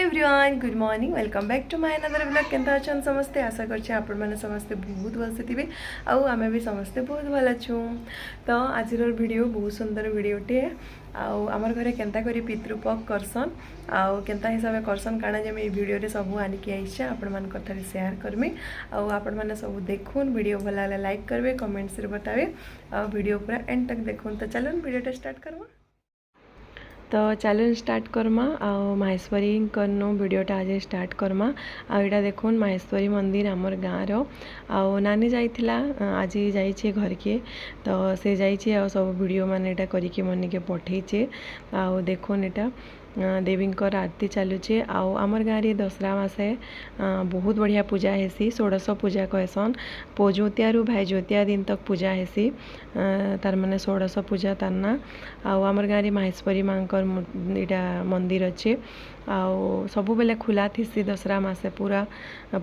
Everyone good morning welcome back to my another vlog केंता अछन समस्ते आशा करछे आपण माने समस्ते बहुत भलसे थिबे आउ आमे भी समस्ते बहुत भल अछु। तो आजिर वीडियो बहुत सुंदर वीडियोटे आउ आमर घरे केंता करी पितृपक्ष करसन आउ केंता हिसाब करसन काना जे मैं वीडियो रे सब आनिक आइछे आपण मान कथारे शेयर करमी आउ आपण माने सब देखुन वीडियो भल लागले लाइक करबे कमेंट्स रे बताबे आउ वीडियो पूरा एंड तक देखुन। तो चलन वीडियो स्टार्ट करवा। तो चलो स्टार्ट करमा आउ माहेश्वरी करनो वीडियोटा आज स्टार्ट करमा आईटा देखुन माहेश्वरी मंदिर आमर गाँव आउ नानी जाइथिला आज जाइए घर के तो से जाइए आ सब वीडियो माने एटा करिके मनिके पठेइचे आउ देखुन एटा देवींकर आरती चलुचे आउ आमर गाँव रे दसरा मासे बहुत बढ़िया पूजा हेसी षोड़श पूजा कहसन पोजोतिया रु भाई जोतिया दिन तक पूजा हेसी तार माने षोड़श पूजा तार ना आउ आमर गाँव रे माहेश्वरी मांकर इटा मंदिर अच्छे आउ सब बेले खुला थीसी दसरा मासे पूरा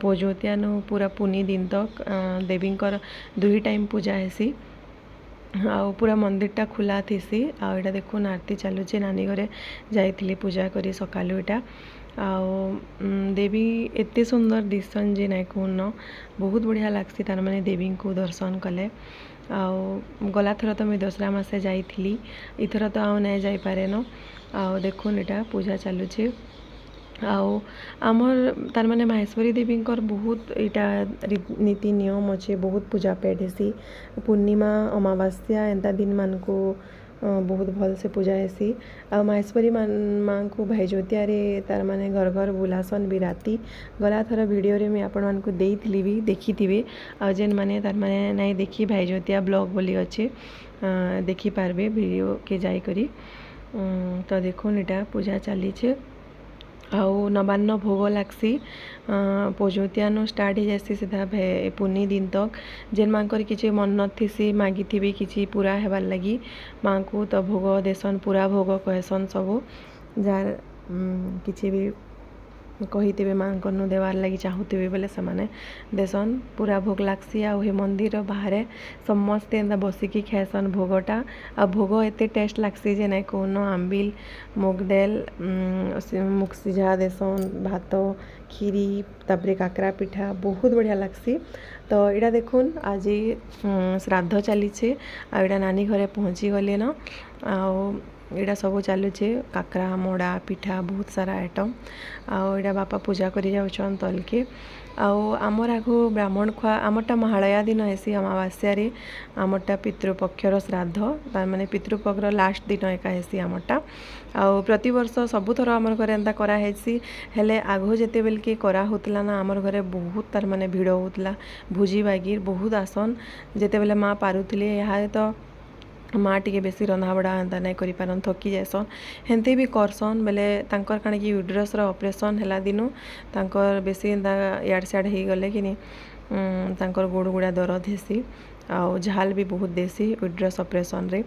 पोजोतिया नु पूरा पुनी दिन तक देवींकर 2 टाइम पूजा हेसी आउ पूरा मंदिरटा खुला थीसी आउ एटा देखुन आरती चलुचे नानी घरे जाइथिली पूजा करी सकालु एटा आउ देवी एते सुंदर दिसन जे नाइ कहून बहुत बढ़िया लागसी तार माने देवी को दर्शन कले आउ गला थर तो मैं दसरा मासे जाइथिली इथर तो आउ नै जाई पारे न आउ देखुन एटा पूजा चलुचे आउ आमर तार माने माहेश्वरी देवी बहुत यहाँ नीति नियम अच्छे बहुत पूजा पेट हेसी पूर्णिमा अमावास्या एंता दिन मान को बहुत भल से पूजा हेसी आ माहेश्वरी माँ को भाई जोतिया रे तार माने घर घर बुलासन भी राती गला थर वीडियो रे मैं आपण मान को देइथिली भी देखी आ जेन माने तार माने नहीं देखी भाई जोतिया ब्लॉग बोली अच्छे देखी पारबे वीडियो के जाई करी तो देखुन एटा पूजा चलीछे आउ नवान्न भोग लागसी पोजोतियानो स्टार्ट हो जासी सीधा पुनी दिन तक जेन मांकर किसी मन्नत थीसी मागी थी किसी पूरा हेबार लगी माँ को तो भोग देसन पूरा भोग कहसन सब जार किसी भी कहीथे माँ को देवार लगी चाहूथे बोले से देसन पूरा भोग लागसी आ मंदिर बाहर समस्ते एंता बसिकी खाएसन भोगटा आ भोग एते टेस्ट लागसी जे नाइ कहून आंबिल मुग दाल मुग सिझा देसन भात खीरी तापरे काकरा पिठा बहुत बढ़िया लागसी। तो इटा देखुन आज श्राद्ध चलीचे आ इटा नानी घरे पहुँची गले न आ एटा सब चलुचे काकरा मोड़ा पिठा बहुत सारा आइटम आउ एटा बापा पूजा करी जाउछन तल के आउ आमर आगु ब्राह्मण खुआ आमरटा महालया दिन हेसी अमावास्या रे आमरटा पितृपक्षर श्राद्ध तार माने पितृपक्षर लास्ट दिन एका हेसी आमरटा आउ प्रति वर्ष सबुथर आमर घरे एंता करा हेसी हेले आगो जेते बेल के करा होतला ना आमर घरे बहुत तार माने भिड़ होतला भुजी बागिर बहुत आसन जेते बेले माँ पारुथिले यहाँ तो माँ टी बेसी रंधा बड़ा एंता नहीं करि पारन थकी जासन हेंते भी करसन बेले तांकर काण कि यूड्रस रो ऑपरेशन हैला दिनु तांकर बेसी एंता याड स्याड हो गले कि तांकर गोड़ गुड़ा दर्द हेसी आउ झाल भी बहुत देसी यूड्रस ऑपरेशन रे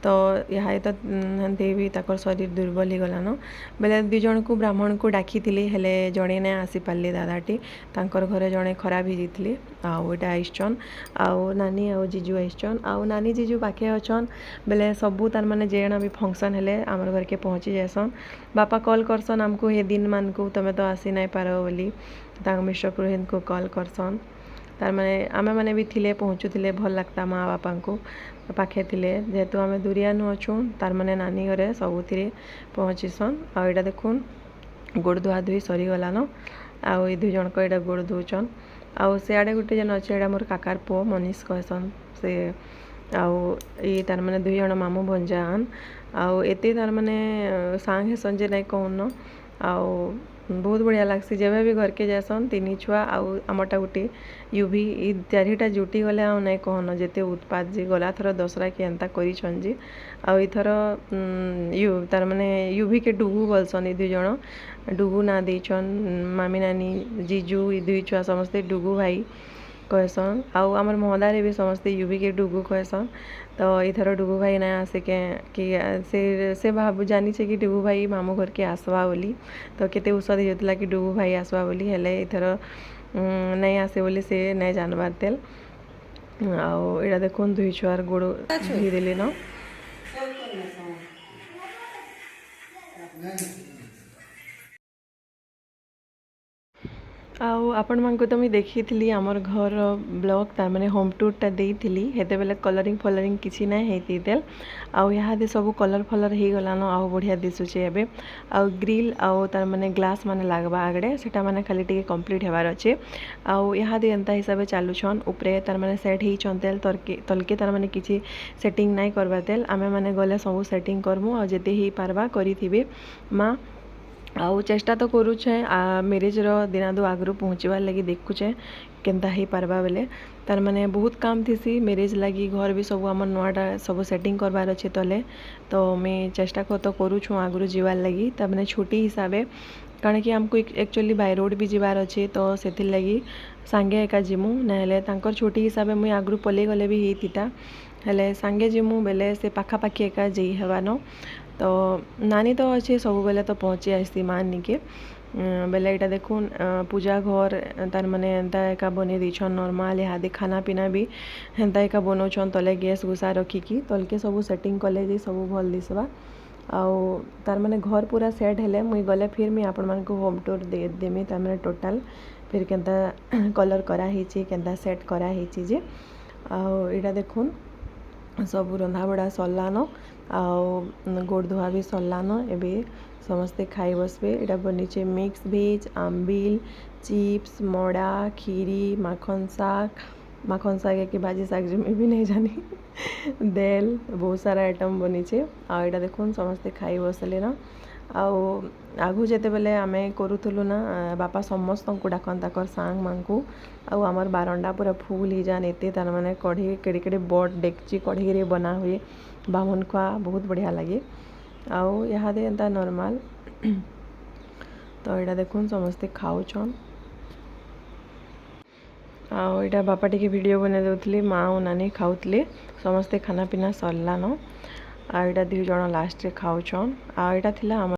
तो यहाँ तो हेंते भी ताकर शरीर दुर्बल हो गलान बेले 2 जन को ब्राह्मण को डाकी हेले जड़े ना आसी पारे दादाटी तांकर घरे जड़े खराब हो जाते आउ एटा आइछन आउ नानी आउ जीजू आइछन आउ नानी जीजू पाखे अच्छन बेले सबू तार माने जेना भी फंक्शन हेले आमर घर के पहुँची जासन बापा कॉल करसन आमको हे दिन मान को तमें तो आसी नहीं पार बोली मिश्र पुरोहित को कॉल करसन तार माने आमे माने भी थिले पहुँचुले भल लगता माँ बापा को पाखे थिले जेहेतु आमे दूरिया नु अच्छु तार माने नानी घरे सबुथिरे पहुँचीसन आ एटा देखुन गोड़ धुआ धुई सरीगलान आउ 2 जन को एटा गोड़ धोचन आउ सियाड़े गोटे जन अच्छे एटा मोर काकार पो मनीष कहसन से आउ ये तार माने 2 जन मामू भंजान आउ एते तार माने सांग हेसन जे नाइ कहून आउ बहुत बढ़िया लागसी जब भी घर के जासन 3 छुआ आउ आमटा गोटे यूभी 4टा जुटी गले आ नहीं कहन जेते उत्पात जे गला थर दसरा के एंता करिछन जे आउ इथर यू तार माने यूभी के डुगू बोलसन 2 जन डुगू ना देछन मामी नानी जीजू 2 छुआ समस्ते डुगू भाई कहसन आउ आमर महदारे भी समस्ते यूवी के डुगू कहसन तो इथर डुगू भाई ना आसे के कि से भाव जानी कि डुगू भाई मामू घर के आसवा बोली तो केते औषध होता कि डुगू भाई आसवा बोली हेले इथर नहीं आसे बोली से नहीं जानबार तेल आउ एटा देखुन 2 छुआर गोड़ धोई देले न आपण मानक तो मुझे देखी आमर घर ब्लॉग तार माने होम टूरटा देइथिली हेते बेले कलरिंग फलरिंग किसी ना हेतितेल आउ यहाँ सब कलर फलर हो गलान आउ बढ़िया दिशुचे एबे आउ ग्रिल आउ तार माने ग्लास माने लागबा आगड़े सेटा माने खाली टिके कंप्लीट हेबार अच्छे आउ यहाँ दे एंता हिसाब से चलुछन ऊपरे तार माने सेट ही चंतेल तलके तार माने किसी सेटिंग नाइ करबा तेल आमे माने गले सब सेटिंग करमु आ जेते ही पारबा करिथिबे माँ आउ चेष्टा तो करुचे मेरेज दिना दो आगु पहुँचवार लगी देखुचे केनता ही पारबा बेले तार माने बहुत काम थीसी मेरेज लगी घर भी सब आम नुआटा सब सेटिंग करबार अच्छे तले तो मैं चेष्टा तो करूँ आगु जीवार लगी तार माने छुट्टी हिसाब से कारण कि आमको एक्चुअली बाय रोड भी जीवार अच्छे तो से लगी सांगे एका जिमु ना छुट्टी हिसाब से मुई आगु पलि गले भी होता हेले सांगे जिमु बेले से पाखापाखी एका जी हेबानो तो नानी तो अच्छे सब बेले तो पहुँची आसी माँ निके बेले यहाँ देखून पूजा घर तार माने एंता एका बने दीछन नॉर्मल यहाँ दे खाना पीना भी हेंता एका बनौछन तले गैस गुसा रखिकी तलके सब सेटिंग कले जे सब भल दिसवा आउ तार माने घर पूरा सेट हेले मुई गले फिर मुई आपण मानक होम टूर देमी तार माने टोटल फिर केंता कलर करा हिची केंता सेट करा हिची जे आउ यहाँ देखून सब रंधा बड़ा सरलान आउ गोड़ धुआ भी सरलान एबे समस्ते खाई बसबे इटा बनीचे मिक्स भेज आम्बिल चिप्स मड़ा खीरी माखन शाग कि भाजी शाग जो मैं भी नहीं जानी देल बहुत सारा आइटम बनीचे आ इटा देखुन समस्ते खाई बसले ना आउ आगु जेते बेले आमे करूथुलु ना बापा समस्त को डाकन ताकर सांग मांकु आउ आमर बारंडा पूरा फुल ही जान एते तार माने कढ़ी केड़े केड़े बड़ डेक्ची कढ़ी रे बना हुए बामन खुआ बहुत बढ़िया लगे आउ यहाँ दे एंता नॉर्मल तो यहाँ देखुन समस्ते खाऊछन आउ यहाँ बापा टिके वीडियो बना देउथले माँ और नानी खाऊथले समस्ते खाना पीना सरलान आ यहाँ 2 जन लास्ट रे खाऊछन आ यहाँ थिला